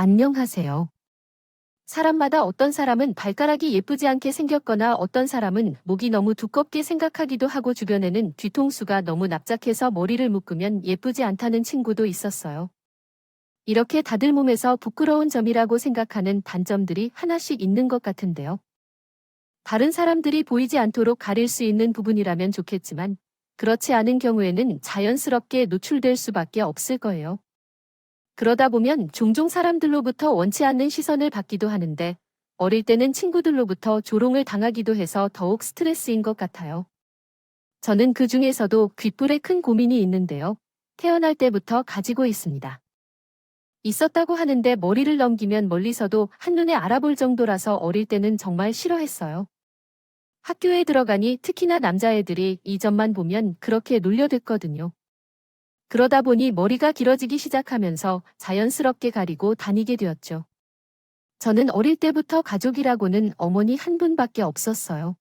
안녕하세요. 사람마다 어떤 사람은 발가락이 예쁘지 않게 생겼거나 어떤 사람은 목이 너무 두껍게 생각하기도 하고 주변에는 뒤통수가 너무 납작해서 머리를 묶으면 예쁘지 않다는 친구도 있었어요. 이렇게 다들 몸에서 부끄러운 점이라고 생각하는 단점들이 하나씩 있는 것 같은데요. 다른 사람들이 보이지 않도록 가릴 수 있는 부분이라면 좋겠지만 그렇지 않은 경우에는 자연스럽게 노출될 수밖에 없을 거예요. 그러다 보면 종종 사람들로부터 원치 않는 시선을 받기도 하는데 어릴 때는 친구들로부터 조롱을 당하기도 해서 더욱 스트레스인 것 같아요. 저는 그 중에서도 귓불에 큰 고민이 있는데요. 태어날 때부터 가지고 있습니다. 있었다고 하는데 머리를 넘기면 멀리서도 한눈에 알아볼 정도라서 어릴 때는 정말 싫어했어요. 학교에 들어가니 특히나 남자애들이 이 점만 보면 그렇게 놀려댔거든요. 그러다 보니 머리가 길어지기 시작하면서 자연스럽게 가리고 다니게 되었죠. 저는 어릴 때부터 가족이라고는 어머니 한 분밖에 없었어요.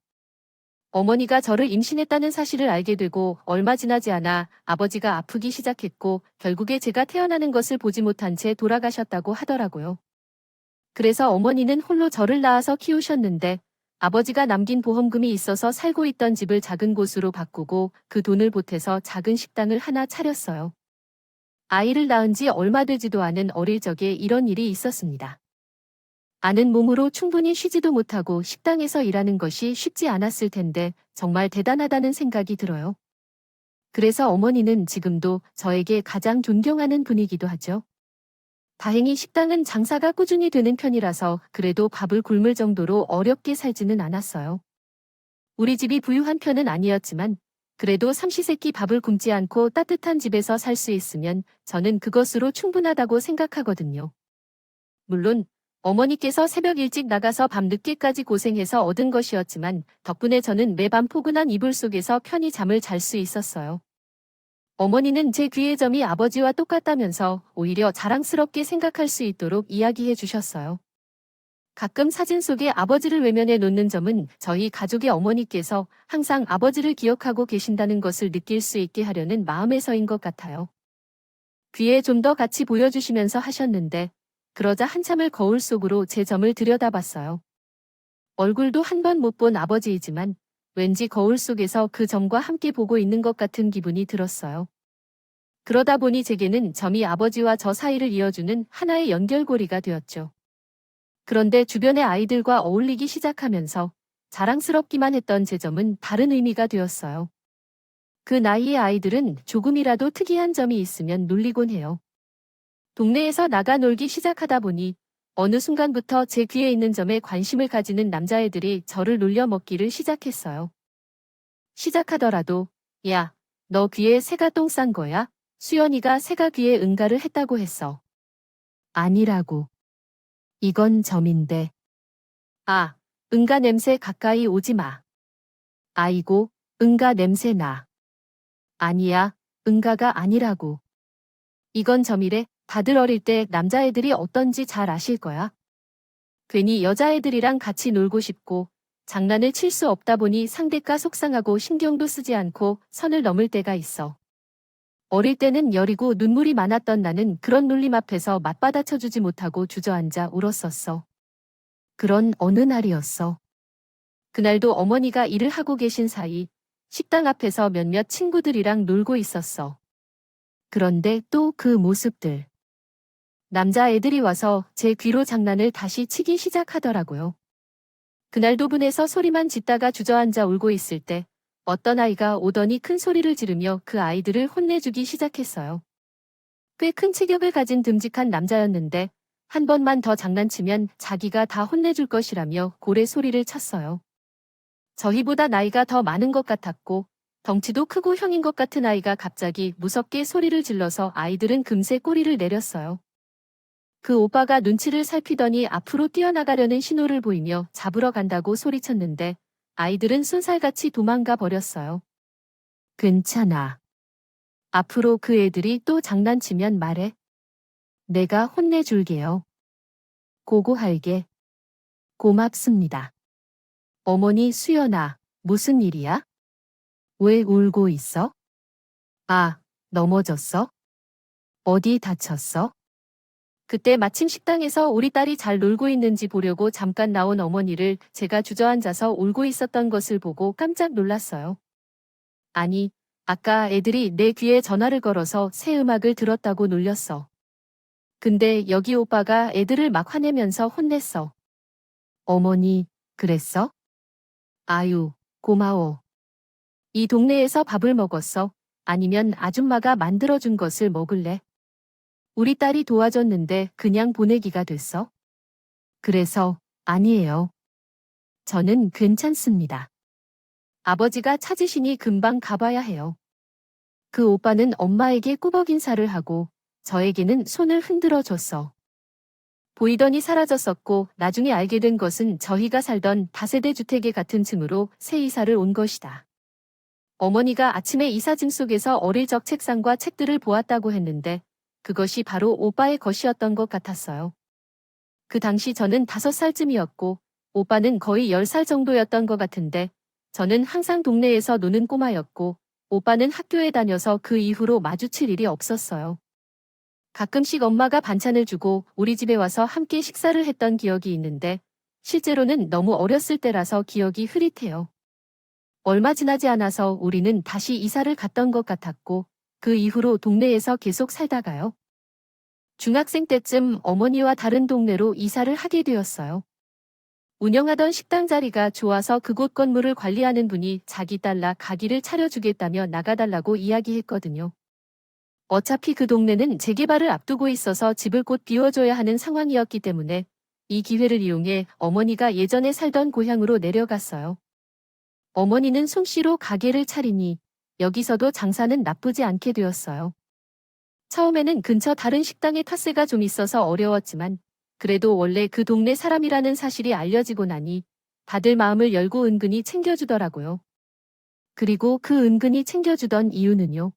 어머니가 저를 임신했다는 사실을 알게 되고 얼마 지나지 않아 아버지가 아프기 시작했고 결국에 제가 태어나는 것을 보지 못한 채 돌아가셨다고 하더라고요. 그래서 어머니는 홀로 저를 낳아서 키우셨는데 아버지가 남긴 보험금이 있어서 살고 있던 집을 작은 곳으로 바꾸고 그 돈을 보태서 작은 식당을 하나 차렸어요. 아이를 낳은 지 얼마 되지도 않은 어릴 적에 이런 일이 있었습니다. 아는 몸으로 충분히 쉬지도 못하고 식당에서 일하는 것이 쉽지 않았을 텐데 정말 대단하다는 생각이 들어요. 그래서 어머니는 지금도 저에게 가장 존경하는 분이기도 하죠. 다행히 식당은 장사가 꾸준히 되는 편이라서 그래도 밥을 굶을 정도로 어렵게 살지는 않았어요. 우리 집이 부유한 편은 아니었지만 그래도 삼시세끼 밥을 굶지 않고 따뜻한 집에서 살 수 있으면 저는 그것으로 충분하다고 생각하거든요. 물론 어머니께서 새벽 일찍 나가서 밤 늦게까지 고생해서 얻은 것이었지만 덕분에 저는 매밤 포근한 이불 속에서 편히 잠을 잘 수 있었어요. 어머니는 제 귀의 점이 아버지와 똑같다면서 오히려 자랑스럽게 생각할 수 있도록 이야기해 주셨어요. 가끔 사진 속에 아버지를 외면해 놓는 점은 저희 가족의 어머니께서 항상 아버지를 기억하고 계신다는 것을 느낄 수 있게 하려는 마음에서인 것 같아요. 귀에 좀 더 같이 보여주시면서 하셨는데 그러자 한참을 거울 속으로 제 점을 들여다봤어요. 얼굴도 한 번 못 본 아버지이지만 왠지 거울 속에서 그 점과 함께 보고 있는 것 같은 기분이 들었어요. 그러다 보니 제게는 점이 아버지와 저 사이를 이어주는 하나의 연결고리가 되었죠. 그런데 주변의 아이들과 어울리기 시작하면서 자랑스럽기만 했던 제 점은 다른 의미가 되었어요. 그 나이의 아이들은 조금이라도 특이한 점이 있으면 놀리곤 해요. 동네에서 나가 놀기 시작하다 보니 어느 순간부터 제 귀에 있는 점에 관심을 가지는 남자애들이 저를 놀려 먹기를 시작했어요. 시작하더라도 야, 너 귀에 새가 똥 싼 거야? 수연이가 새가 귀에 응가를 했다고 했어. 아니라고. 이건 점인데. 아, 응가 냄새 가까이 오지 마. 아이고, 응가 냄새 나. 아니야, 응가가 아니라고. 이건 점이래. 다들 어릴 때 남자애들이 어떤지 잘 아실 거야. 괜히 여자애들이랑 같이 놀고 싶고 장난을 칠 수 없다 보니 상대가 속상하고 신경도 쓰지 않고 선을 넘을 때가 있어. 어릴 때는 여리고 눈물이 많았던 나는 그런 놀림 앞에서 맞받아쳐주지 못하고 주저앉아 울었었어. 그런 어느 날이었어. 그날도 어머니가 일을 하고 계신 사이 식당 앞에서 몇몇 친구들이랑 놀고 있었어. 그런데 또 그 모습들. 남자애들이 와서 제 귀로 장난을 다시 치기 시작하더라고요. 그날도 분해서 소리만 짓다가 주저앉아 울고 있을 때 어떤 아이가 오더니 큰 소리를 지르며 그 아이들을 혼내주기 시작했어요. 꽤 큰 체격을 가진 듬직한 남자였는데 한 번만 더 장난치면 자기가 다 혼내줄 것이라며 고래 소리를 쳤어요. 저희보다 나이가 더 많은 것 같았고 덩치도 크고 형인 것 같은 아이가 갑자기 무섭게 소리를 질러서 아이들은 금세 꼬리를 내렸어요. 그 오빠가 눈치를 살피더니 앞으로 뛰어나가려는 신호를 보이며 잡으러 간다고 소리쳤는데 아이들은 쏜살같이 도망가 버렸어요. 괜찮아. 앞으로 그 애들이 또 장난치면 말해. 내가 혼내줄게요. 고고할게. 고맙습니다. 어머니 수연아, 무슨 일이야? 왜 울고 있어? 아, 넘어졌어? 어디 다쳤어? 그때 마침 식당에서 우리 딸이 잘 놀고 있는지 보려고 잠깐 나온 어머니를 제가 주저앉아서 울고 있었던 것을 보고 깜짝 놀랐어요. 아니, 아까 애들이 내 귀에 전화를 걸어서 새 음악을 들었다고 놀렸어. 근데 여기 오빠가 애들을 막 화내면서 혼냈어. 어머니, 그랬어? 아유, 고마워. 이 동네에서 밥을 먹었어? 아니면 아줌마가 만들어준 것을 먹을래? 우리 딸이 도와줬는데 그냥 보내기가 됐어? 그래서, 아니에요. 저는 괜찮습니다. 아버지가 찾으시니 금방 가봐야 해요. 그 오빠는 엄마에게 꾸벅 인사를 하고 저에게는 손을 흔들어 줬어. 보이더니 사라졌었고 나중에 알게 된 것은 저희가 살던 다세대 주택의 같은 층으로 새 이사를 온 것이다. 어머니가 아침에 이사짐 속에서 어릴 적 책상과 책들을 보았다고 했는데 그것이 바로 오빠의 것이었던 것 같았어요. 그 당시 저는 5살쯤이었고 오빠는 거의 10살 정도였던 것 같은데 저는 항상 동네에서 노는 꼬마였고 오빠는 학교에 다녀서 그 이후로 마주칠 일이 없었어요. 가끔씩 엄마가 반찬을 주고 우리 집에 와서 함께 식사를 했던 기억이 있는데 실제로는 너무 어렸을 때라서 기억이 흐릿해요. 얼마 지나지 않아서 우리는 다시 이사를 갔던 것 같았고 그 이후로 동네에서 계속 살다가요. 중학생 때쯤 어머니와 다른 동네로 이사를 하게 되었어요. 운영하던 식당 자리가 좋아서 그곳 건물을 관리하는 분이 자기 딸라 가게를 차려주겠다며 나가달라고 이야기했거든요. 어차피 그 동네는 재개발을 앞두고 있어서 집을 곧 비워줘야 하는 상황이었기 때문에 이 기회를 이용해 어머니가 예전에 살던 고향으로 내려갔어요. 어머니는 솜씨로 가게를 차리니 여기서도 장사는 나쁘지 않게 되었어요. 처음에는 근처 다른 식당에 텃세가 좀 있어서 어려웠지만 그래도 원래 그 동네 사람이라는 사실이 알려지고 나니 다들 마음을 열고 은근히 챙겨주더라고요. 그리고 그 은근히 챙겨주던 이유는요.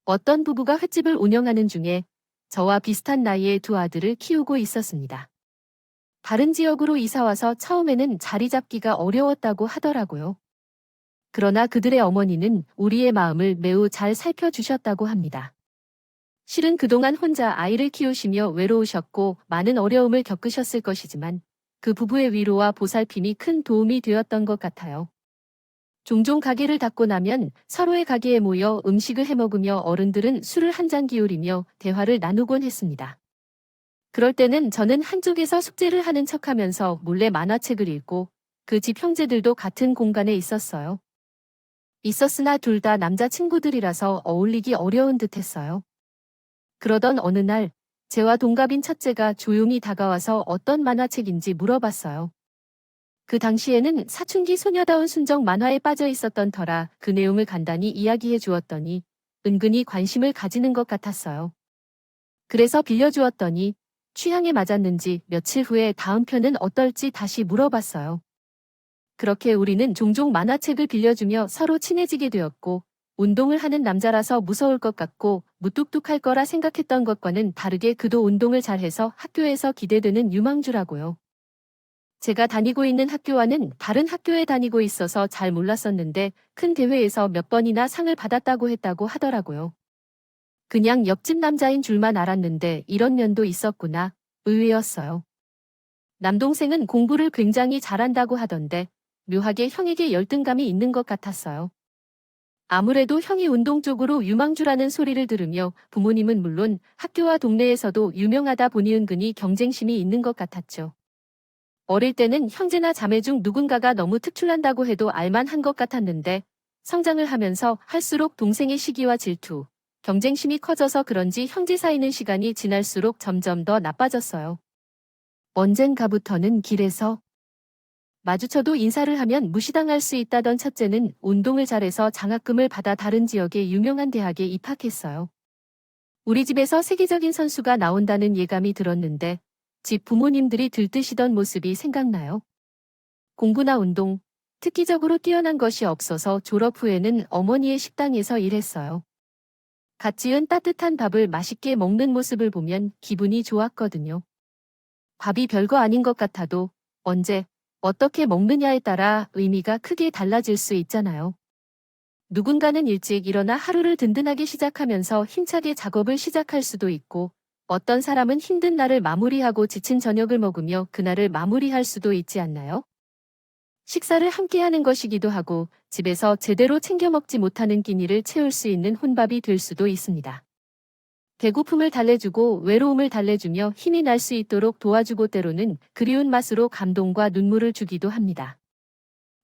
어떤 부부가 횟집을 운영하는 중에 저와 비슷한 나이의 두 아들을 키우고 있었습니다. 다른 지역으로 이사와서 처음에는 자리 잡기가 어려웠다고 하더라고요. 그러나 그들의 어머니는 우리의 마음을 매우 잘 살펴주셨다고 합니다. 실은 그동안 혼자 아이를 키우시며 외로우셨고 많은 어려움을 겪으셨을 것이지만 그 부부의 위로와 보살핌이 큰 도움이 되었던 것 같아요. 종종 가게를 닫고 나면 서로의 가게에 모여 음식을 해먹으며 어른들은 술을 한 잔 기울이며 대화를 나누곤 했습니다. 그럴 때는 저는 한쪽에서 숙제를 하는 척하면서 몰래 만화책을 읽고 그 집 형제들도 같은 공간에 있었어요. 있었으나 둘 다 남자 친구들이라서 어울리기 어려운 듯했어요. 그러던 어느 날 제와 동갑인 첫째가 조용히 다가와서 어떤 만화책인지 물어봤어요. 그 당시에는 사춘기 소녀다운 순정 만화에 빠져 있었던 터라 그 내용을 간단히 이야기해 주었더니 은근히 관심을 가지는 것 같았어요. 그래서 빌려주었더니 취향에 맞았는지 며칠 후에 다음 편은 어떨지 다시 물어봤어요. 그렇게 우리는 종종 만화책을 빌려주며 서로 친해지게 되었고 운동을 하는 남자라서 무서울 것 같고 무뚝뚝할 거라 생각했던 것과는 다르게 그도 운동을 잘해서 학교에서 기대되는 유망주라고요. 제가 다니고 있는 학교와는 다른 학교에 다니고 있어서 잘 몰랐었는데 큰 대회에서 몇 번이나 상을 받았다고 했다고 하더라고요. 그냥 옆집 남자인 줄만 알았는데 이런 면도 있었구나. 의외였어요. 남동생은 공부를 굉장히 잘한다고 하던데 묘하게 형에게 열등감이 있는 것 같았어요. 아무래도 형이 운동 쪽으로 유망주라는 소리를 들으며 부모님은 물론 학교와 동네에서도 유명하다 보니 은근히 경쟁심이 있는 것 같았죠. 어릴 때는 형제나 자매 중 누군가가 너무 특출난다고 해도 알만한 것 같았는데 성장을 하면서 할수록 동생의 시기와 질투, 경쟁심이 커져서 그런지 형제 사이는 시간이 지날수록 점점 더 나빠졌어요. 언젠가부터는 길에서 마주쳐도 인사를 하면 무시당할 수 있다던 첫째는 운동을 잘해서 장학금을 받아 다른 지역의 유명한 대학에 입학했어요. 우리 집에서 세계적인 선수가 나온다는 예감이 들었는데 집 부모님들이 들뜨시던 모습이 생각나요. 공부나 운동, 특기적으로 뛰어난 것이 없어서 졸업 후에는 어머니의 식당에서 일했어요. 갓 지은 따뜻한 밥을 맛있게 먹는 모습을 보면 기분이 좋았거든요. 밥이 별거 아닌 것 같아도 언제, 어떻게 먹느냐에 따라 의미가 크게 달라질 수 있잖아요. 누군가는 일찍 일어나 하루를 든든하게 시작하면서 힘차게 작업을 시작할 수도 있고 어떤 사람은 힘든 날을 마무리하고 지친 저녁을 먹으며 그날을 마무리할 수도 있지 않나요? 식사를 함께 하는 것이기도 하고 집에서 제대로 챙겨 먹지 못하는 끼니를 채울 수 있는 혼밥이 될 수도 있습니다. 배고픔을 달래주고 외로움을 달래주며 힘이 날 수 있도록 도와주고 때로는 그리운 맛으로 감동과 눈물을 주기도 합니다.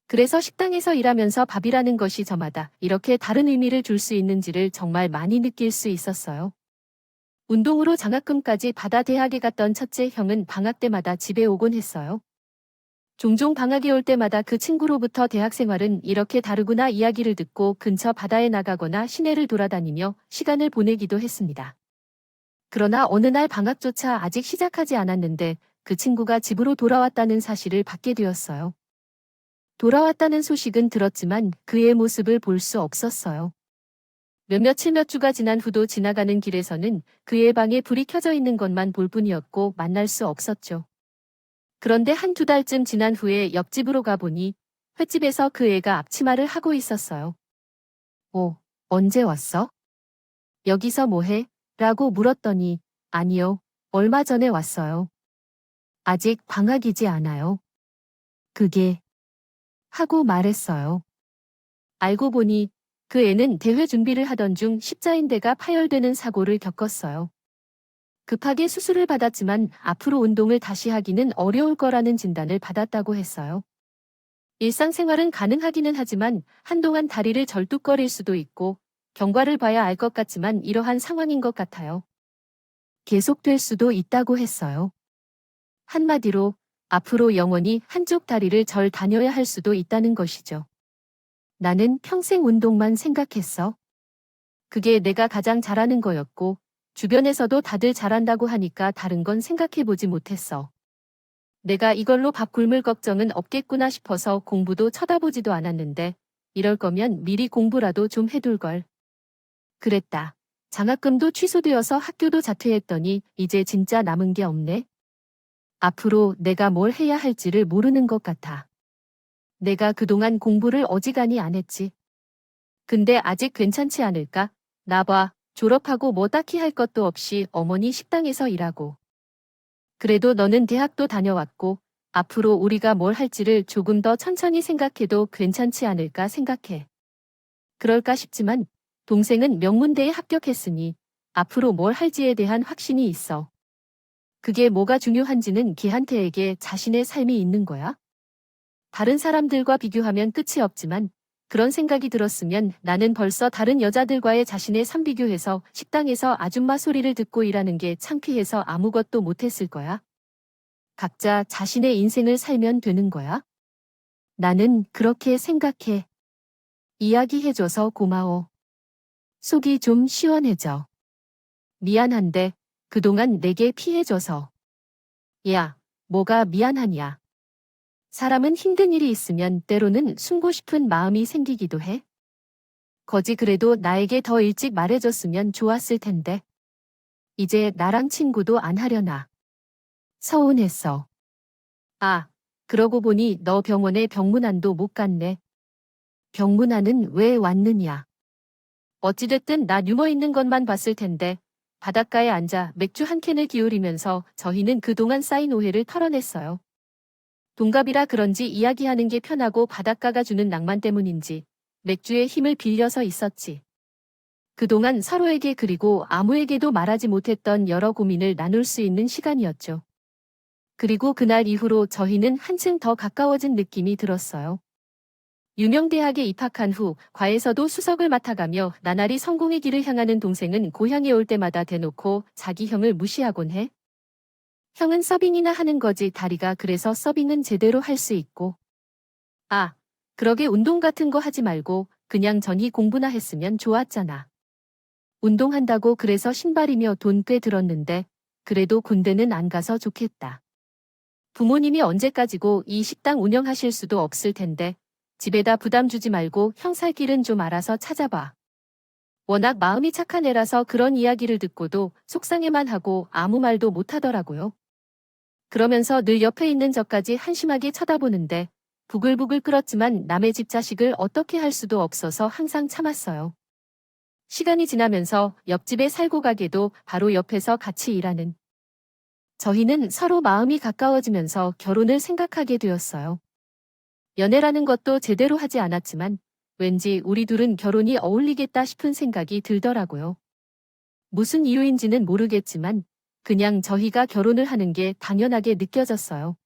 그래서 식당에서 일하면서 밥이라는 것이 저마다 이렇게 다른 의미를 줄 수 있는지를 정말 많이 느낄 수 있었어요. 운동으로 장학금까지 받아 대학에 갔던 첫째 형은 방학 때마다 집에 오곤 했어요. 종종 방학이 올 때마다 그 친구로부터 대학 생활은 이렇게 다르구나 이야기를 듣고 근처 바다에 나가거나 시내를 돌아다니며 시간을 보내기도 했습니다. 그러나 어느 날 방학조차 아직 시작하지 않았는데 그 친구가 집으로 돌아왔다는 사실을 받게 되었어요. 돌아왔다는 소식은 들었지만 그의 모습을 볼 수 없었어요. 며칠 몇 주가 지난 후도 지나가는 길에서는 그의 방에 불이 켜져 있는 것만 볼 뿐이었고 만날 수 없었죠. 그런데 한두 달쯤 지난 후에 옆집으로 가보니 횟집에서 그 애가 앞치마를 하고 있었어요. 오, 언제 왔어? 여기서 뭐해? 라고 물었더니 아니요, 얼마 전에 왔어요. 아직 방학이지 않아요. 그게 하고 말했어요. 알고 보니 그 애는 대회 준비를 하던 중 십자인대가 파열되는 사고를 겪었어요. 급하게 수술을 받았지만 앞으로 운동을 다시 하기는 어려울 거라는 진단을 받았다고 했어요. 일상생활은 가능하기는 하지만 한동안 다리를 절뚝거릴 수도 있고 경과를 봐야 알 것 같지만 이러한 상황인 것 같아요. 계속될 수도 있다고 했어요. 한마디로 앞으로 영원히 한쪽 다리를 절 다녀야 할 수도 있다는 것이죠. 나는 평생 운동만 생각했어. 그게 내가 가장 잘하는 거였고 주변에서도 다들 잘한다고 하니까 다른 건 생각해보지 못했어. 내가 이걸로 밥 굶을 걱정은 없겠구나 싶어서 공부도 쳐다보지도 않았는데 이럴 거면 미리 공부라도 좀 해둘 걸. 그랬다. 장학금도 취소되어서 학교도 자퇴했더니 이제 진짜 남은 게 없네. 앞으로 내가 뭘 해야 할지를 모르는 것 같아. 내가 그동안 공부를 어지간히 안 했지. 근데 아직 괜찮지 않을까? 나 봐. 졸업하고 뭐 딱히 할 것도 없이 어머니 식당에서 일하고. 그래도 너는 대학도 다녀왔고 앞으로 우리가 뭘 할지를 조금 더 천천히 생각해도 괜찮지 않을까 생각해. 그럴까 싶지만 동생은 명문대에 합격했으니 앞으로 뭘 할지에 대한 확신이 있어. 그게 뭐가 중요한지는 걔한테에게 자신의 삶이 있는 거야. 다른 사람들과 비교하면 끝이 없지만 그런 생각이 들었으면 나는 벌써 다른 여자들과의 자신의 삶 비교해서 식당에서 아줌마 소리를 듣고 일하는 게 창피해서 아무것도 못했을 거야. 각자 자신의 인생을 살면 되는 거야. 나는 그렇게 생각해. 이야기해줘서 고마워. 속이 좀 시원해져. 미안한데 그동안 내게 피해줘서. 야, 뭐가 미안하냐. 사람은 힘든 일이 있으면 때로는 숨고 싶은 마음이 생기기도 해. 거지 그래도 나에게 더 일찍 말해줬으면 좋았을 텐데. 이제 나랑 친구도 안 하려나. 서운했어. 아, 그러고 보니 너 병원에 병문안도 못 갔네. 병문안은 왜 왔느냐. 어찌됐든 나 유머 있는 것만 봤을 텐데 바닷가에 앉아 맥주 한 캔을 기울이면서 저희는 그동안 쌓인 오해를 털어냈어요. 동갑이라 그런지 이야기하는 게 편하고 바닷가가 주는 낭만 때문인지 맥주의 힘을 빌려서 있었지. 그동안 서로에게 그리고 아무에게도 말하지 못했던 여러 고민을 나눌 수 있는 시간이었죠. 그리고 그날 이후로 저희는 한층 더 가까워진 느낌이 들었어요. 유명대학에 입학한 후 과에서도 수석을 맡아가며 나날이 성공의 길을 향하는 동생은 고향에 올 때마다 대놓고 자기 형을 무시하곤 해. 형은 서빙이나 하는 거지 다리가 그래서 서빙은 제대로 할 수 있고. 아, 그러게 운동 같은 거 하지 말고 그냥 전이 공부나 했으면 좋았잖아. 운동한다고 그래서 신발이며 돈 꽤 들었는데 그래도 군대는 안 가서 좋겠다. 부모님이 언제까지고 이 식당 운영하실 수도 없을 텐데 집에다 부담 주지 말고 형 살 길은 좀 알아서 찾아봐. 워낙 마음이 착한 애라서 그런 이야기를 듣고도 속상해만 하고 아무 말도 못 하더라고요. 그러면서 늘 옆에 있는 저까지 한심하게 쳐다보는데 부글부글 끓었지만 남의 집 자식을 어떻게 할 수도 없어서 항상 참았어요. 시간이 지나면서 옆집에 살고 가게도 바로 옆에서 같이 일하는. 저희는 서로 마음이 가까워지면서 결혼을 생각하게 되었어요. 연애라는 것도 제대로 하지 않았지만 왠지 우리 둘은 결혼이 어울리겠다 싶은 생각이 들더라고요. 무슨 이유인지는 모르겠지만 그냥 저희가 결혼을 하는 게 당연하게 느껴졌어요.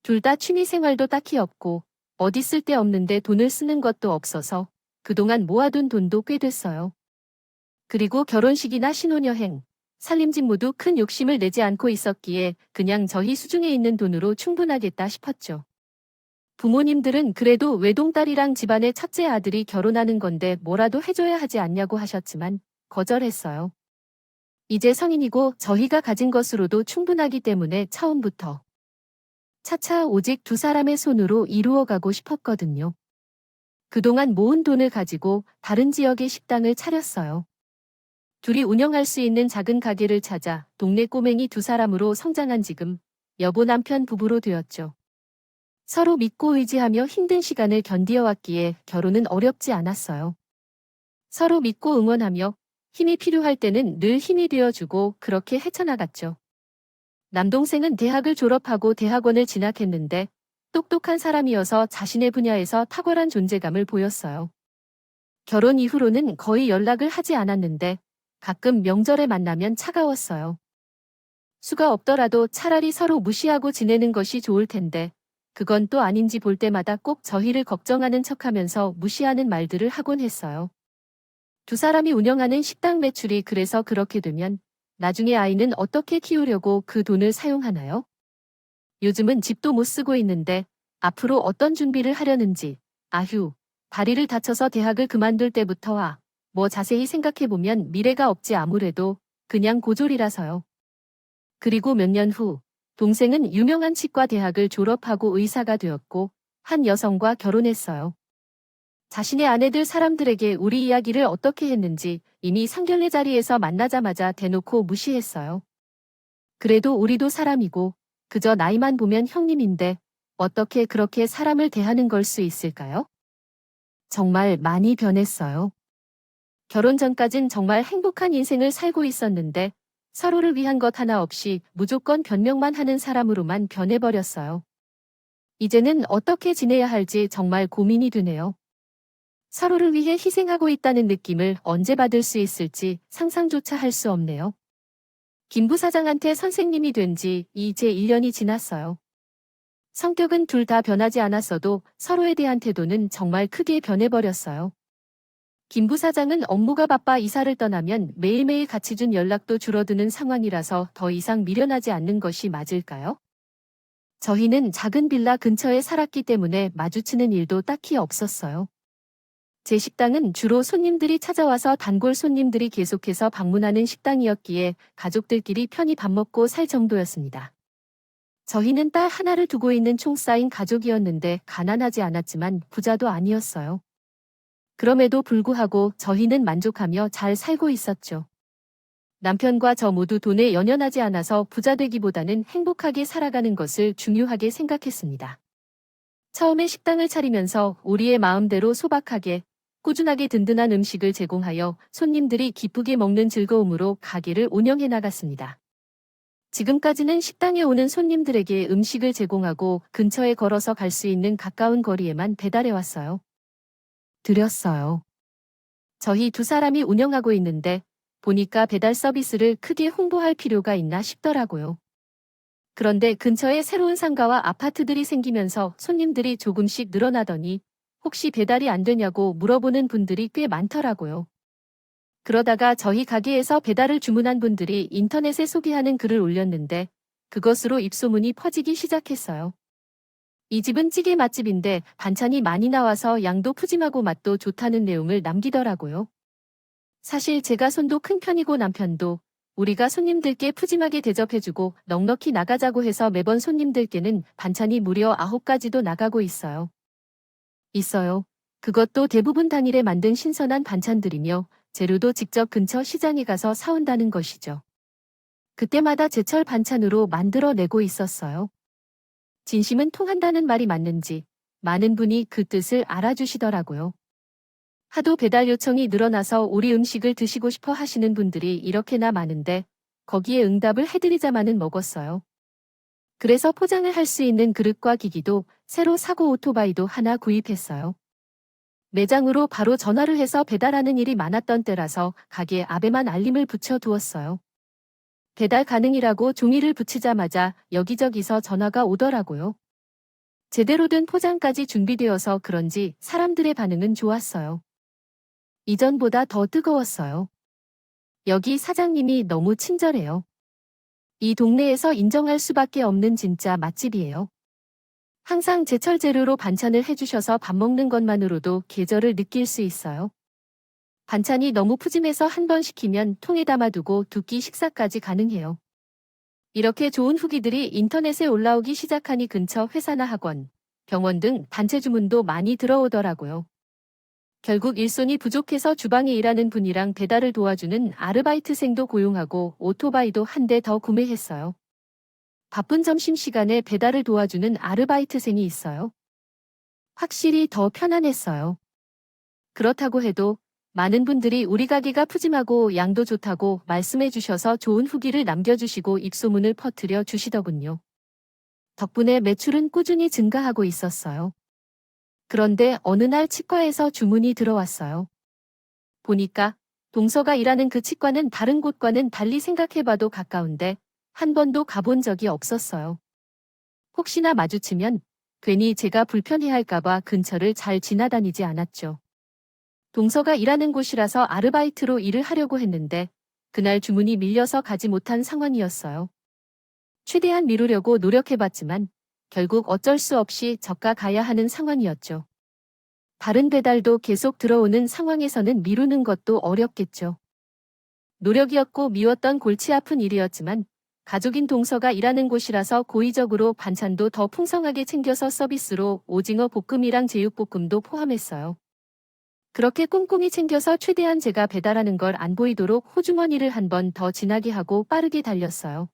둘 다 취미 생활도 딱히 없고 어디 쓸 데 없는데 돈을 쓰는 것도 없어서 그동안 모아둔 돈도 꽤 됐어요. 그리고 결혼식이나 신혼여행, 살림집 모두 큰 욕심을 내지 않고 있었기에 그냥 저희 수중에 있는 돈으로 충분하겠다 싶었죠. 부모님들은 그래도 외동딸이랑 집안의 첫째 아들이 결혼하는 건데 뭐라도 해줘야 하지 않냐고 하셨지만 거절했어요. 이제 성인이고 저희가 가진 것으로도 충분하기 때문에 처음부터 차차 오직 두 사람의 손으로 이루어가고 싶었거든요. 그동안 모은 돈을 가지고 다른 지역의 식당을 차렸어요. 둘이 운영할 수 있는 작은 가게를 찾아 동네 꼬맹이 두 사람으로 성장한 지금 여보 남편 부부로 되었죠. 서로 믿고 의지하며 힘든 시간을 견디어왔기에 결혼은 어렵지 않았어요. 서로 믿고 응원하며 힘이 필요할 때는 늘 힘이 되어주고 그렇게 헤쳐나갔죠. 남동생은 대학을 졸업하고 대학원을 진학했는데 똑똑한 사람이어서 자신의 분야에서 탁월한 존재감을 보였어요. 결혼 이후로는 거의 연락을 하지 않았는데 가끔 명절에 만나면 차가웠어요. 수가 없더라도 차라리 서로 무시하고 지내는 것이 좋을 텐데 그건 또 아닌지 볼 때마다 꼭 저희를 걱정하는 척하면서 무시하는 말들을 하곤 했어요. 두 사람이 운영하는 식당 매출이 그래서 그렇게 되면 나중에 아이는 어떻게 키우려고 그 돈을 사용하나요? 요즘은 집도 못 쓰고 있는데 앞으로 어떤 준비를 하려는지, 아휴, 다리를 다쳐서 대학을 그만둘 때부터 뭐 자세히 생각해보면 미래가 없지 아무래도 그냥 고졸이라서요. 그리고 몇 년 후, 동생은 유명한 치과 대학을 졸업하고 의사가 되었고 한 여성과 결혼했어요. 자신의 아내들 사람들에게 우리 이야기를 어떻게 했는지 이미 상견례 자리에서 만나자마자 대놓고 무시했어요. 그래도 우리도 사람이고 그저 나이만 보면 형님인데 어떻게 그렇게 사람을 대하는 걸 수 있을까요? 정말 많이 변했어요. 결혼 전까진 정말 행복한 인생을 살고 있었는데 서로를 위한 것 하나 없이 무조건 변명만 하는 사람으로만 변해버렸어요. 이제는 어떻게 지내야 할지 정말 고민이 되네요. 서로를 위해 희생하고 있다는 느낌을 언제 받을 수 있을지 상상조차 할 수 없네요. 김 부사장한테 선생님이 된 지 이제 1년이 지났어요. 성격은 둘 다 변하지 않았어도 서로에 대한 태도는 정말 크게 변해버렸어요. 김 부사장은 업무가 바빠 이사를 떠나면 매일매일 같이 준 연락도 줄어드는 상황이라서 더 이상 미련하지 않는 것이 맞을까요? 저희는 작은 빌라 근처에 살았기 때문에 마주치는 일도 딱히 없었어요. 제 식당은 주로 손님들이 찾아와서 단골 손님들이 계속해서 방문하는 식당이었기에 가족들끼리 편히 밥 먹고 살 정도였습니다. 저희는 딸 하나를 두고 있는 총 쌓인 가족이었는데 가난하지 않았지만 부자도 아니었어요. 그럼에도 불구하고 저희는 만족하며 잘 살고 있었죠. 남편과 저 모두 돈에 연연하지 않아서 부자 되기보다는 행복하게 살아가는 것을 중요하게 생각했습니다. 처음에 식당을 차리면서 우리의 마음대로 소박하게 꾸준하게 든든한 음식을 제공하여 손님들이 기쁘게 먹는 즐거움으로 가게를 운영해 나갔습니다. 지금까지는 식당에 오는 손님들에게 음식을 제공하고 근처에 걸어서 갈 수 있는 가까운 거리에만 배달해 왔어요. 드렸어요. 저희 두 사람이 운영하고 있는데 보니까 배달 서비스를 크게 홍보할 필요가 있나 싶더라고요. 그런데 근처에 새로운 상가와 아파트들이 생기면서 손님들이 조금씩 늘어나더니 혹시 배달이 안 되냐고 물어보는 분들이 꽤 많더라고요. 그러다가 저희 가게에서 배달을 주문한 분들이 인터넷에 소개하는 글을 올렸는데 그것으로 입소문이 퍼지기 시작했어요. 이 집은 찌개 맛집인데 반찬이 많이 나와서 양도 푸짐하고 맛도 좋다는 내용을 남기더라고요. 사실 제가 손도 큰 편이고 남편도 우리가 손님들께 푸짐하게 대접해주고 넉넉히 나가자고 해서 매번 손님들께는 반찬이 무려 9가지도 나가고 있어요. 그것도 대부분 당일에 만든 신선한 반찬들이며 재료도 직접 근처 시장에 가서 사온다는 것이죠. 그때마다 제철 반찬으로 만들어내고 있었어요. 진심은 통한다는 말이 맞는지 많은 분이 그 뜻을 알아주시더라고요. 하도 배달 요청이 늘어나서 우리 음식을 드시고 싶어 하시는 분들이 이렇게나 많은데 거기에 응답을 해드리자마는 먹었어요. 그래서 포장을 할 수 있는 그릇과 기기도 새로 사고 오토바이도 하나 구입했어요. 매장으로 바로 전화를 해서 배달하는 일이 많았던 때라서 가게 앞에만 알림을 붙여 두었어요. 배달 가능이라고 종이를 붙이자마자 여기저기서 전화가 오더라고요. 제대로 된 포장까지 준비되어서 그런지 사람들의 반응은 좋았어요. 이전보다 더 뜨거웠어요. 여기 사장님이 너무 친절해요. 이 동네에서 인정할 수밖에 없는 진짜 맛집이에요. 항상 제철 재료로 반찬을 해주셔서 밥 먹는 것만으로도 계절을 느낄 수 있어요. 반찬이 너무 푸짐해서 한 번 시키면 통에 담아두고 두 끼 식사까지 가능해요. 이렇게 좋은 후기들이 인터넷에 올라오기 시작하니 근처 회사나 학원, 병원 등 단체 주문도 많이 들어오더라고요. 결국 일손이 부족해서 주방에 일하는 분이랑 배달을 도와주는 아르바이트생도 고용하고 오토바이도 한 대 더 구매했어요. 바쁜 점심시간에 배달을 도와주는 아르바이트생이 있어요. 확실히 더 편안했어요. 그렇다고 해도 많은 분들이 우리 가게가 푸짐하고 양도 좋다고 말씀해 주셔서 좋은 후기를 남겨주시고 입소문을 퍼뜨려 주시더군요. 덕분에 매출은 꾸준히 증가하고 있었어요. 그런데 어느 날 치과에서 주문이 들어왔어요. 보니까 동서가 일하는 그 치과는 다른 곳과는 달리 생각해봐도 가까운데 한 번도 가본 적이 없었어요. 혹시나 마주치면 괜히 제가 불편해할까봐 근처를 잘 지나다니지 않았죠. 동서가 일하는 곳이라서 아르바이트로 일을 하려고 했는데 그날 주문이 밀려서 가지 못한 상황이었어요. 최대한 미루려고 노력해봤지만 결국 어쩔 수 없이 저가 가야 하는 상황이었죠. 다른 배달도 계속 들어오는 상황에서는 미루는 것도 어렵겠죠. 노력이었고 미웠던 골치 아픈 일이었지만 가족인 동서가 일하는 곳이라서 고의적으로 반찬도 더 풍성하게 챙겨서 서비스로 오징어 볶음이랑 제육볶음도 포함했어요. 그렇게 꼼꼼히 챙겨서 최대한 제가 배달하는 걸 안 보이도록 호주머니를 한 번 더 지나게 하고 빠르게 달렸어요.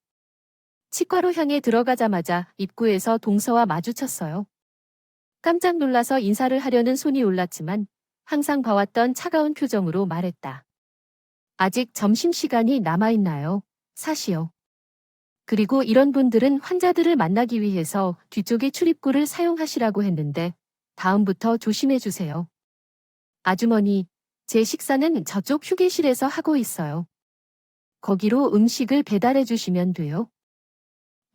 치과로 향해 들어가자마자 입구에서 동서와 마주쳤어요. 깜짝 놀라서 인사를 하려는 손이 올랐지만 항상 봐왔던 차가운 표정으로 말했다. 아직 점심시간이 남아있나요? 사시오. 그리고 이런 분들은 환자들을 만나기 위해서 뒤쪽의 출입구를 사용하시라고 했는데 다음부터 조심해주세요. 아주머니, 제 식사는 저쪽 휴게실에서 하고 있어요. 거기로 음식을 배달해 주시면 돼요.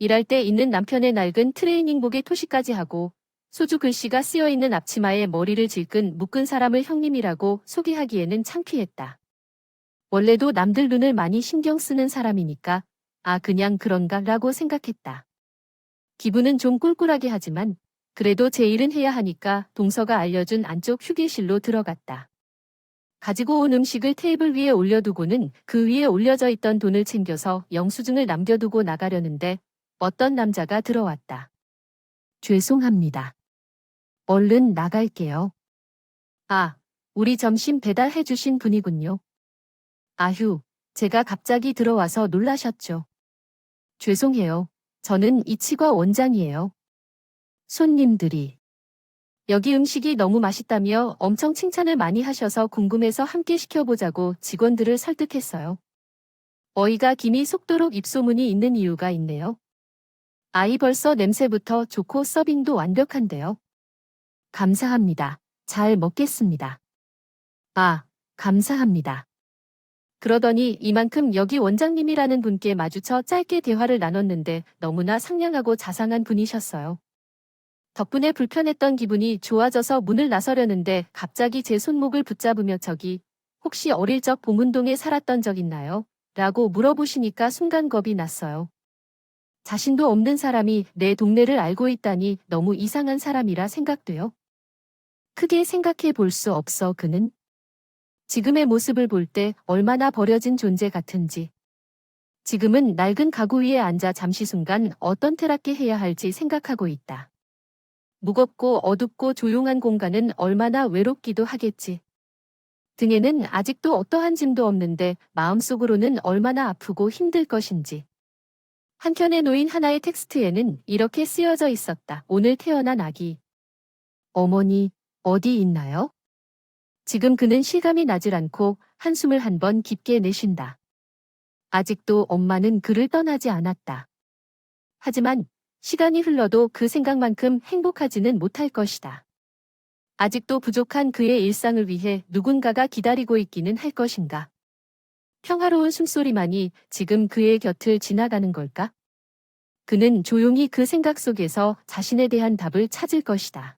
일할 때 입는 남편의 낡은 트레이닝복에 토시까지 하고 소주 글씨가 쓰여있는 앞치마에 머리를 질끈 묶은 사람을 형님이라고 소개하기에는 창피했다. 원래도 남들 눈을 많이 신경 쓰는 사람이니까 그냥 그런가 라고 생각했다. 기분은 좀 꿀꿀하게 하지만 그래도 제 일은 해야 하니까 동서가 알려준 안쪽 휴게실로 들어갔다. 가지고 온 음식을 테이블 위에 올려두고는 그 위에 올려져 있던 돈을 챙겨서 영수증을 남겨두고 나가려는데 어떤 남자가 들어왔다. 죄송합니다. 얼른 나갈게요. 우리 점심 배달해 주신 분이군요. 아휴, 제가 갑자기 들어와서 놀라셨죠. 죄송해요. 저는 이 치과 원장이에요. 손님들이 여기 음식이 너무 맛있다며 엄청 칭찬을 많이 하셔서 궁금해서 함께 시켜보자고 직원들을 설득했어요. 어이가 김이 속도록 입소문이 있는 이유가 있네요. 벌써 냄새부터 좋고 서빙도 완벽한데요. 감사합니다. 잘 먹겠습니다. 감사합니다. 그러더니 이만큼 여기 원장님이라는 분께 마주쳐 짧게 대화를 나눴는데 너무나 상냥하고 자상한 분이셨어요. 덕분에 불편했던 기분이 좋아져서 문을 나서려는데 갑자기 제 손목을 붙잡으며 저기 혹시 어릴 적 봉은동에 살았던 적 있나요? 라고 물어보시니까 순간 겁이 났어요. 자신도 없는 사람이 내 동네를 알고 있다니 너무 이상한 사람이라 생각돼요. 크게 생각해 볼 수 없어 그는. 지금의 모습을 볼 때 얼마나 버려진 존재 같은지. 지금은 낡은 가구 위에 앉아 잠시 순간 어떤 테라피 해야 할지 생각하고 있다. 무겁고 어둡고 조용한 공간은 얼마나 외롭기도 하겠지. 등에는 아직도 어떠한 짐도 없는데 마음속으로는 얼마나 아프고 힘들 것인지. 한켠에 놓인 하나의 텍스트에는 이렇게 쓰여져 있었다. 오늘 태어난 아기. 어머니, 어디 있나요? 지금 그는 실감이 나질 않고 한숨을 한 번 깊게 내쉰다. 아직도 엄마는 그를 떠나지 않았다. 하지만 시간이 흘러도 그 생각만큼 행복하지는 못할 것이다. 아직도 부족한 그의 일상을 위해 누군가가 기다리고 있기는 할 것인가. 평화로운 숨소리만이 지금 그의 곁을 지나가는 걸까? 그는 조용히 그 생각 속에서 자신에 대한 답을 찾을 것이다.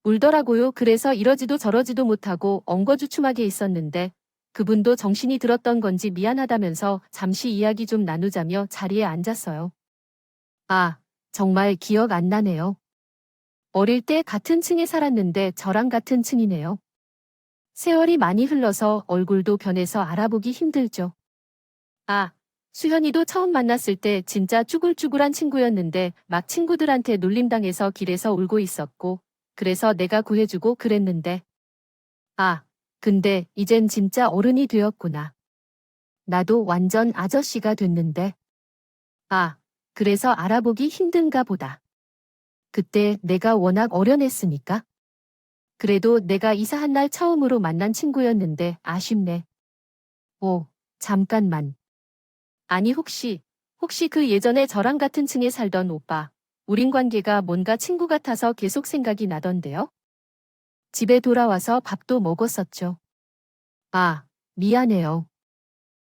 울더라고요. 그래서 이러지도 저러지도 못하고 엉거주춤하게 있었는데 그분도 정신이 들었던 건지 미안하다면서 잠시 이야기 좀 나누자며 자리에 앉았어요. 아, 정말 기억 안 나네요. 어릴 때 같은 층에 살았는데 저랑 같은 층이네요. 세월이 많이 흘러서 얼굴도 변해서 알아보기 힘들죠. 아, 수현이도 처음 만났을 때 진짜 쭈글쭈글한 친구였는데 막 친구들한테 놀림당해서 길에서 울고 있었고, 그래서 내가 구해주고 그랬는데. 아, 근데 이젠 진짜 어른이 되었구나. 나도 완전 아저씨가 됐는데. 아, 그래서 알아보기 힘든가 보다. 그때 내가 워낙 어련했으니까. 그래도 내가 이사한 날 처음으로 만난 친구였는데 아쉽네. 오, 잠깐만. 아니 혹시 그 예전에 저랑 같은 층에 살던 오빠, 우린 관계가 뭔가 친구 같아서 계속 생각이 나던데요? 집에 돌아와서 밥도 먹었었죠. 아, 미안해요.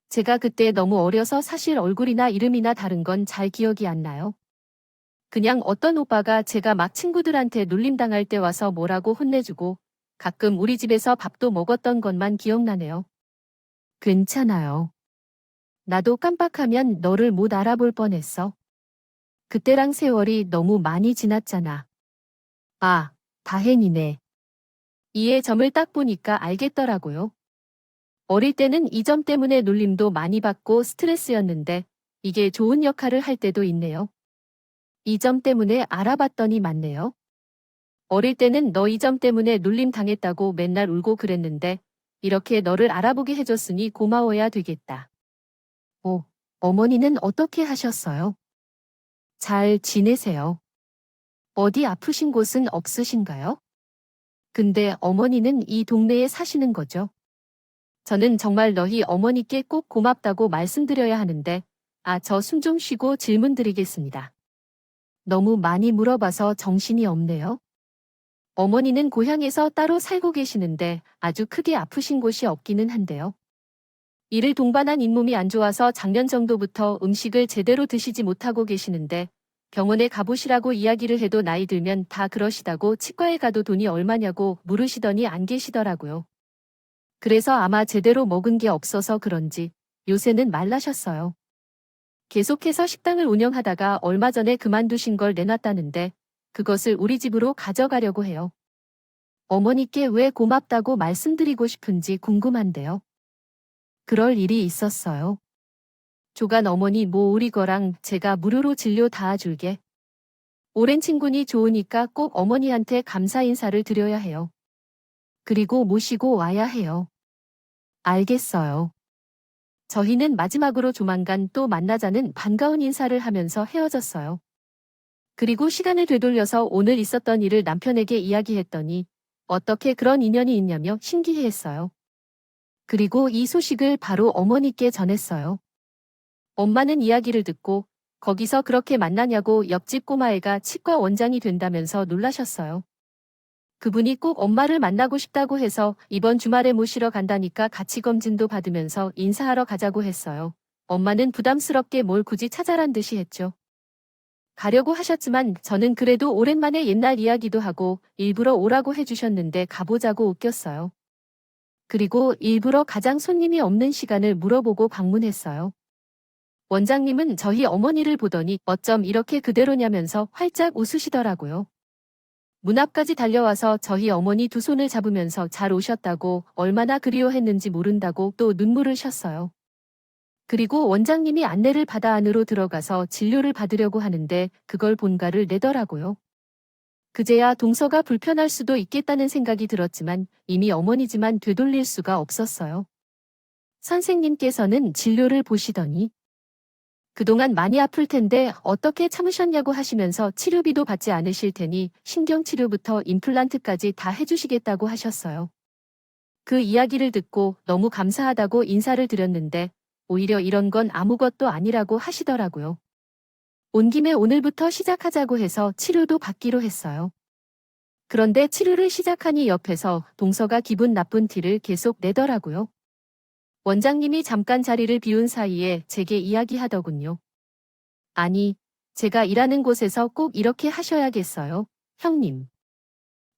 제가 그때 너무 어려서 사실 얼굴이나 이름이나 다른 건 잘 기억이 안 나요. 그냥 어떤 오빠가 제가 막 친구들한테 놀림당할 때 와서 뭐라고 혼내주고 가끔 우리 집에서 밥도 먹었던 것만 기억나네요. 괜찮아요. 나도 깜빡하면 너를 못 알아볼 뻔했어. 그때랑 세월이 너무 많이 지났잖아. 아, 다행이네. 이에 점을 딱 보니까 알겠더라고요. 어릴 때는 이 점 때문에 놀림도 많이 받고 스트레스였는데 이게 좋은 역할을 할 때도 있네요. 이 점 때문에 알아봤더니 맞네요. 어릴 때는 너 이 점 때문에 놀림 당했다고 맨날 울고 그랬는데 이렇게 너를 알아보게 해줬으니 고마워야 되겠다. 오, 어머니는 어떻게 하셨어요? 잘 지내세요? 어디 아프신 곳은 없으신가요? 근데 어머니는 이 동네에 사시는 거죠? 저는 정말 너희 어머니께 꼭 고맙다고 말씀드려야 하는데, 저 숨 좀 쉬고 질문 드리겠습니다. 너무 많이 물어봐서 정신이 없네요. 어머니는 고향에서 따로 살고 계시는데 아주 크게 아프신 곳이 없기는 한데요. 이를 동반한 잇몸이 안 좋아서 작년 정도부터 음식을 제대로 드시지 못하고 계시는데 병원에 가보시라고 이야기를 해도 나이 들면 다 그러시다고 치과에 가도 돈이 얼마냐고 물으시더니 안 계시더라고요. 그래서 아마 제대로 먹은 게 없어서 그런지 요새는 말라셨어요. 계속해서 식당을 운영하다가 얼마 전에 그만두신 걸 내놨다는데 그것을 우리 집으로 가져가려고 해요. 어머니께 왜 고맙다고 말씀드리고 싶은지 궁금한데요. 그럴 일이 있었어요. 조간 어머니 우리 거랑 제가 무료로 진료 다 줄게. 오랜 친구니 좋으니까 꼭 어머니한테 감사 인사를 드려야 해요. 그리고 모시고 와야 해요. 알겠어요. 저희는 마지막으로 조만간 또 만나자는 반가운 인사를 하면서 헤어졌어요. 그리고 시간을 되돌려서 오늘 있었던 일을 남편에게 이야기했더니 어떻게 그런 인연이 있냐며 신기해했어요. 그리고 이 소식을 바로 어머니께 전했어요. 엄마는 이야기를 듣고 거기서 그렇게 만나냐고 옆집 꼬마애가 치과 원장이 된다면서 놀라셨어요. 그분이 꼭 엄마를 만나고 싶다고 해서 이번 주말에 모시러 간다니까 같이 검진도 받으면서 인사하러 가자고 했어요. 엄마는 부담스럽게 뭘 굳이 찾아란 듯이 했죠. 가려고 하셨지만 저는 그래도 오랜만에 옛날 이야기도 하고 일부러 오라고 해주셨는데 가보자고 웃겼어요. 그리고 일부러 가장 손님이 없는 시간을 물어보고 방문했어요. 원장님은 저희 어머니를 보더니 어쩜 이렇게 그대로냐면서 활짝 웃으시더라고요. 문 앞까지 달려와서 저희 어머니 두 손을 잡으면서 잘 오셨다고 얼마나 그리워했는지 모른다고 또 눈물을 쉬었어요. 그리고 원장님이 안내를 받아 안으로 들어가서 진료를 받으려고 하는데 그걸 본가를 내더라고요. 그제야 동서가 불편할 수도 있겠다는 생각이 들었지만 이미 어머니지만 되돌릴 수가 없었어요. 선생님께서는 진료를 보시더니 그동안 많이 아플 텐데 어떻게 참으셨냐고 하시면서 치료비도 받지 않으실 테니 신경치료부터 임플란트까지 다 해주시겠다고 하셨어요. 그 이야기를 듣고 너무 감사하다고 인사를 드렸는데 오히려 이런 건 아무것도 아니라고 하시더라고요. 온 김에 오늘부터 시작하자고 해서 치료도 받기로 했어요. 그런데 치료를 시작하니 옆에서 동서가 기분 나쁜 티를 계속 내더라고요. 원장님이 잠깐 자리를 비운 사이에 제게 이야기하더군요. 아니, 제가 일하는 곳에서 꼭 이렇게 하셔야겠어요, 형님.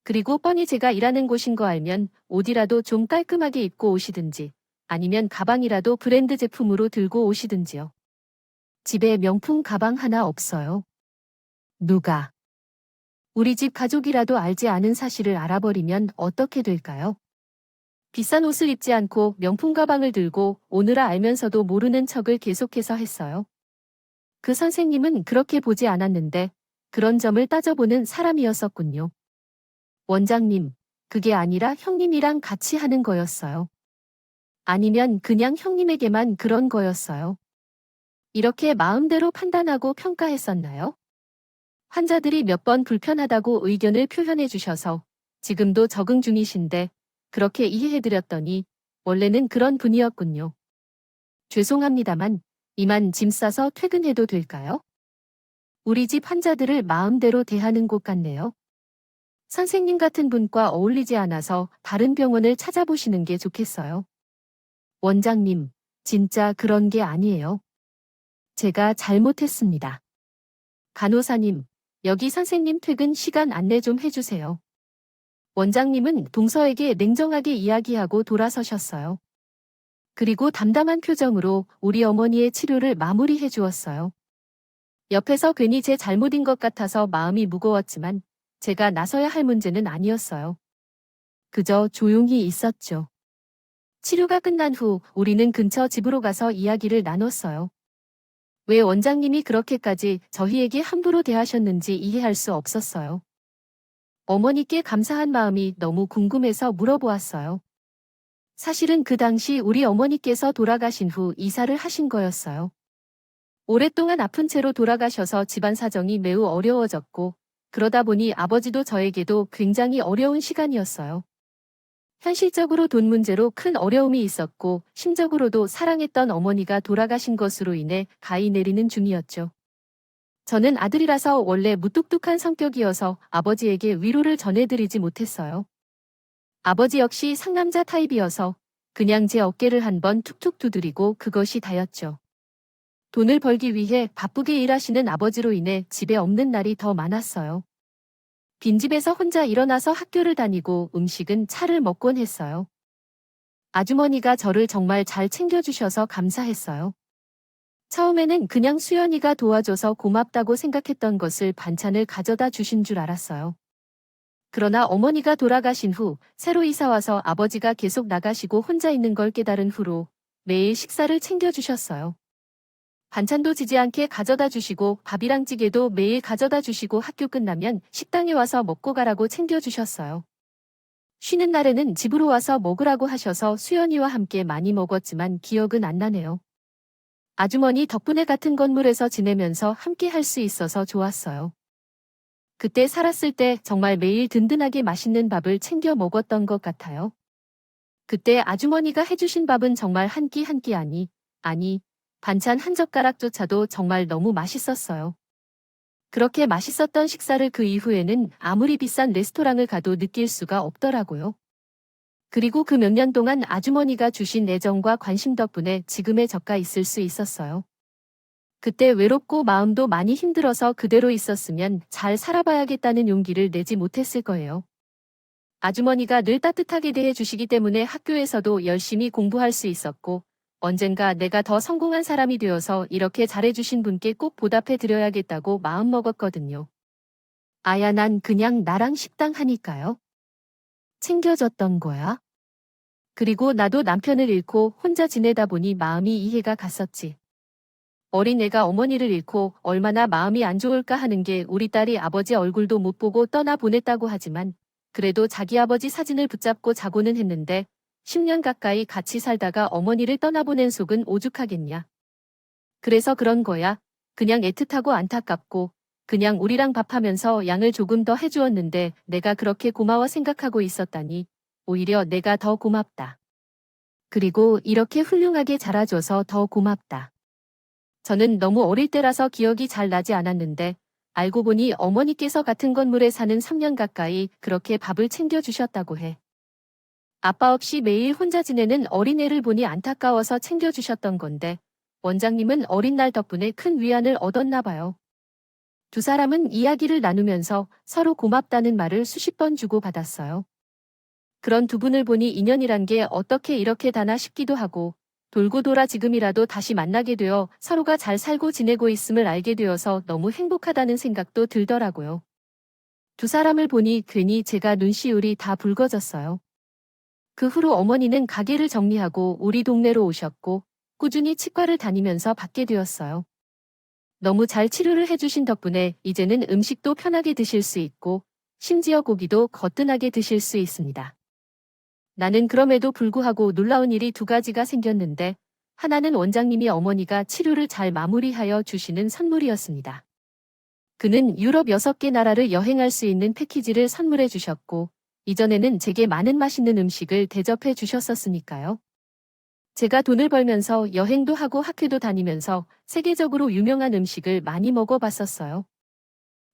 그리고 뻔히 제가 일하는 곳인 거 알면 옷이라도 좀 깔끔하게 입고 오시든지 아니면 가방이라도 브랜드 제품으로 들고 오시든지요. 집에 명품 가방 하나 없어요. 누가? 우리 집 가족이라도 알지 않은 사실을 알아버리면 어떻게 될까요? 비싼 옷을 입지 않고 명품 가방을 들고 오느라 알면서도 모르는 척을 계속해서 했어요. 그 선생님은 그렇게 보지 않았는데 그런 점을 따져보는 사람이었었군요. 원장님, 그게 아니라 형님이랑 같이 하는 거였어요. 아니면 그냥 형님에게만 그런 거였어요. 이렇게 마음대로 판단하고 평가했었나요? 환자들이 몇 번 불편하다고 의견을 표현해 주셔서 지금도 적응 중이신데 그렇게 이해해드렸더니 원래는 그런 분이었군요. 죄송합니다만 이만 짐 싸서 퇴근해도 될까요? 우리 집 환자들을 마음대로 대하는 곳 같네요. 선생님 같은 분과 어울리지 않아서 다른 병원을 찾아보시는 게 좋겠어요. 원장님, 진짜 그런 게 아니에요. 제가 잘못했습니다. 간호사님, 여기 선생님 퇴근 시간 안내 좀 해주세요. 원장님은 동서에게 냉정하게 이야기하고 돌아서셨어요. 그리고 담담한 표정으로 우리 어머니의 치료를 마무리해 주었어요. 옆에서 괜히 제 잘못인 것 같아서 마음이 무거웠지만 제가 나서야 할 문제는 아니었어요. 그저 조용히 있었죠. 치료가 끝난 후 우리는 근처 집으로 가서 이야기를 나눴어요. 왜 원장님이 그렇게까지 저희에게 함부로 대하셨는지 이해할 수 없었어요. 어머니께 감사한 마음이 너무 궁금해서 물어보았어요. 사실은 그 당시 우리 어머니께서 돌아가신 후 이사를 하신 거였어요. 오랫동안 아픈 채로 돌아가셔서 집안 사정이 매우 어려워졌고, 그러다 보니 아버지도 저에게도 굉장히 어려운 시간이었어요. 현실적으로 돈 문제로 큰 어려움이 있었고, 심적으로도 사랑했던 어머니가 돌아가신 것으로 인해 가히 내리는 중이었죠. 저는 아들이라서 원래 무뚝뚝한 성격이어서 아버지에게 위로를 전해드리지 못했어요. 아버지 역시 상남자 타입이어서 그냥 제 어깨를 한번 툭툭 두드리고 그것이 다였죠. 돈을 벌기 위해 바쁘게 일하시는 아버지로 인해 집에 없는 날이 더 많았어요. 빈집에서 혼자 일어나서 학교를 다니고 음식은 차를 먹곤 했어요. 아주머니가 저를 정말 잘 챙겨주셔서 감사했어요. 처음에는 그냥 수연이가 도와줘서 고맙다고 생각했던 것을 반찬을 가져다 주신 줄 알았어요. 그러나 어머니가 돌아가신 후 새로 이사와서 아버지가 계속 나가시고 혼자 있는 걸 깨달은 후로 매일 식사를 챙겨주셨어요. 반찬도 지지 않게 가져다 주시고 밥이랑 찌개도 매일 가져다 주시고 학교 끝나면 식당에 와서 먹고 가라고 챙겨주셨어요. 쉬는 날에는 집으로 와서 먹으라고 하셔서 수연이와 함께 많이 먹었지만 기억은 안 나네요. 아주머니 덕분에 같은 건물에서 지내면서 함께 할 수 있어서 좋았어요. 그때 살았을 때 정말 매일 든든하게 맛있는 밥을 챙겨 먹었던 것 같아요. 그때 아주머니가 해주신 밥은 정말 한 끼 한 끼 아니, 반찬 한 젓가락조차도 정말 너무 맛있었어요. 그렇게 맛있었던 식사를 그 이후에는 아무리 비싼 레스토랑을 가도 느낄 수가 없더라고요. 그리고 그 몇 년 동안 아주머니가 주신 애정과 관심 덕분에 지금의 저가 있을 수 있었어요. 그때 외롭고 마음도 많이 힘들어서 그대로 있었으면 잘 살아봐야겠다는 용기를 내지 못했을 거예요. 아주머니가 늘 따뜻하게 대해 주시기 때문에 학교에서도 열심히 공부할 수 있었고, 언젠가 내가 더 성공한 사람이 되어서 이렇게 잘해주신 분께 꼭 보답해 드려야겠다고 마음먹었거든요. 아야, 난 그냥 나랑 식당 하니까요. 챙겨줬던 거야. 그리고 나도 남편을 잃고 혼자 지내다 보니 마음이 이해가 갔었지. 어린 애가 어머니를 잃고 얼마나 마음이 안 좋을까 하는 게 우리 딸이 아버지 얼굴도 못 보고 떠나 보냈다고 하지만 그래도 자기 아버지 사진을 붙잡고 자고는 했는데 10년 가까이 같이 살다가 어머니를 떠나보낸 속은 오죽하겠냐. 그래서 그런 거야. 그냥 애틋하고 안타깝고 그냥 우리랑 밥하면서 양을 조금 더 해주었는데 내가 그렇게 고마워 생각하고 있었다니 오히려 내가 더 고맙다. 그리고 이렇게 훌륭하게 자라줘서 더 고맙다. 저는 너무 어릴 때라서 기억이 잘 나지 않았는데 알고 보니 어머니께서 같은 건물에 사는 3년 가까이 그렇게 밥을 챙겨주셨다고 해. 아빠 없이 매일 혼자 지내는 어린애를 보니 안타까워서 챙겨주셨던 건데 원장님은 어린 날 덕분에 큰 위안을 얻었나 봐요. 두 사람은 이야기를 나누면서 서로 고맙다는 말을 수십 번 주고받았어요. 그런 두 분을 보니 인연이란 게 어떻게 이렇게 다나 싶기도 하고 돌고 돌아 지금이라도 다시 만나게 되어 서로가 잘 살고 지내고 있음을 알게 되어서 너무 행복하다는 생각도 들더라고요. 두 사람을 보니 괜히 제가 눈시울이 다 붉어졌어요. 그 후로 어머니는 가게를 정리하고 우리 동네로 오셨고 꾸준히 치과를 다니면서 받게 되었어요. 너무 잘 치료를 해주신 덕분에 이제는 음식도 편하게 드실 수 있고 심지어 고기도 거뜬하게 드실 수 있습니다. 나는 그럼에도 불구하고 놀라운 일이 두 가지가 생겼는데 하나는 원장님이 어머니가 치료를 잘 마무리하여 주시는 선물이었습니다. 그는 유럽 6개 나라를 여행할 수 있는 패키지를 선물해 주셨고 이전에는 제게 많은 맛있는 음식을 대접해 주셨었으니까요. 제가 돈을 벌면서 여행도 하고 학교도 다니면서 세계적으로 유명한 음식을 많이 먹어봤었어요.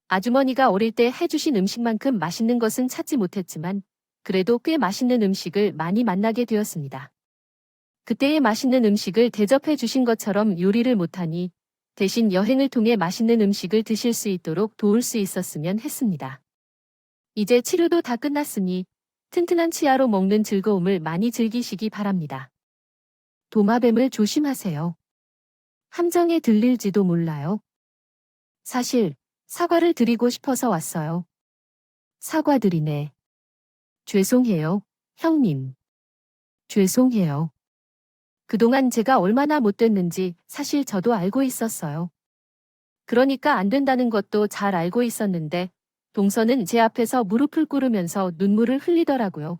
아주머니가 어릴 때 해주신 음식만큼 맛있는 것은 찾지 못했지만 그래도 꽤 맛있는 음식을 많이 만나게 되었습니다. 그때의 맛있는 음식을 대접해 주신 것처럼 요리를 못하니 대신 여행을 통해 맛있는 음식을 드실 수 있도록 도울 수 있었으면 했습니다. 이제 치료도 다 끝났으니 튼튼한 치아로 먹는 즐거움을 많이 즐기시기 바랍니다. 도마뱀을 조심하세요. 함정에 들릴지도 몰라요. 사실 사과를 드리고 싶어서 왔어요. 사과드리네. 죄송해요, 형님. 죄송해요. 그동안 제가 얼마나 못됐는지 사실 저도 알고 있었어요. 그러니까 안 된다는 것도 잘 알고 있었는데 동서는 제 앞에서 무릎을 꿇으면서 눈물을 흘리더라고요.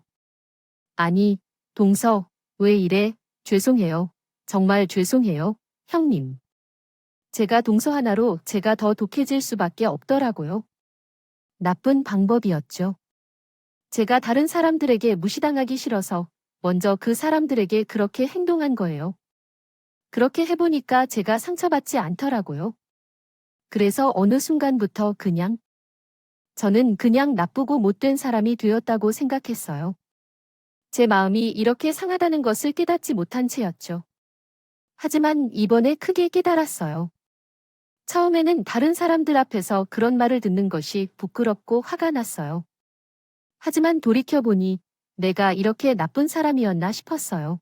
아니, 동서, 왜 이래? 죄송해요. 정말 죄송해요, 형님. 제가 동서 하나로 제가 더 독해질 수밖에 없더라고요. 나쁜 방법이었죠. 제가 다른 사람들에게 무시당하기 싫어서 먼저 그 사람들에게 그렇게 행동한 거예요. 그렇게 해보니까 제가 상처받지 않더라고요. 그래서 어느 순간부터 저는 그냥 나쁘고 못된 사람이 되었다고 생각했어요. 제 마음이 이렇게 상하다는 것을 깨닫지 못한 채였죠. 하지만 이번에 크게 깨달았어요. 처음에는 다른 사람들 앞에서 그런 말을 듣는 것이 부끄럽고 화가 났어요. 하지만 돌이켜보니 내가 이렇게 나쁜 사람이었나 싶었어요.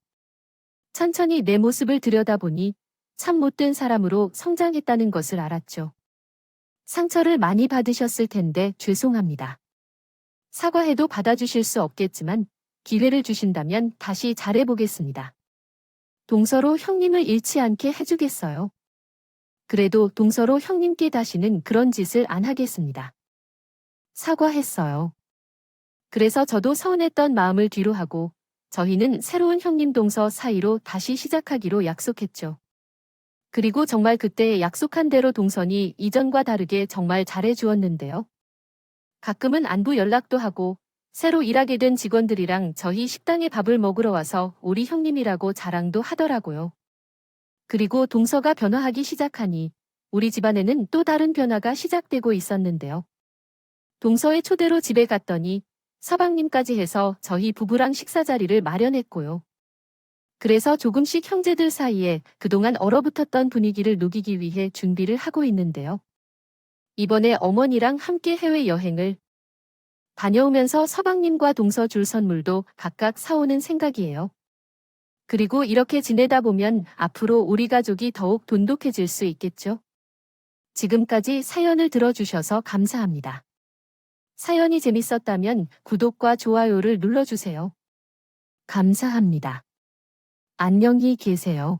천천히 내 모습을 들여다보니 참 못된 사람으로 성장했다는 것을 알았죠. 상처를 많이 받으셨을 텐데 죄송합니다. 사과해도 받아주실 수 없겠지만 기회를 주신다면 다시 잘해보겠습니다. 동서로 형님을 잃지 않게 해주겠어요. 그래도 동서로 형님께 다시는 그런 짓을 안 하겠습니다. 사과했어요. 그래서 저도 서운했던 마음을 뒤로 하고 저희는 새로운 형님 동서 사이로 다시 시작하기로 약속했죠. 그리고 정말 그때 약속한 대로 동선이 이전과 다르게 정말 잘해주었는데요. 가끔은 안부 연락도 하고 새로 일하게 된 직원들이랑 저희 식당에 밥을 먹으러 와서 우리 형님이라고 자랑도 하더라고요. 그리고 동서가 변화하기 시작하니 우리 집안에는 또 다른 변화가 시작되고 있었는데요. 동서의 초대로 집에 갔더니 서방님까지 해서 저희 부부랑 식사 자리를 마련했고요. 그래서 조금씩 형제들 사이에 그동안 얼어붙었던 분위기를 녹이기 위해 준비를 하고 있는데요. 이번에 어머니랑 함께 해외여행을 다녀오면서 서방님과 동서 줄 선물도 각각 사오는 생각이에요. 그리고 이렇게 지내다 보면 앞으로 우리 가족이 더욱 돈독해질 수 있겠죠? 지금까지 사연을 들어주셔서 감사합니다. 사연이 재밌었다면 구독과 좋아요를 눌러주세요. 감사합니다. 안녕히 계세요.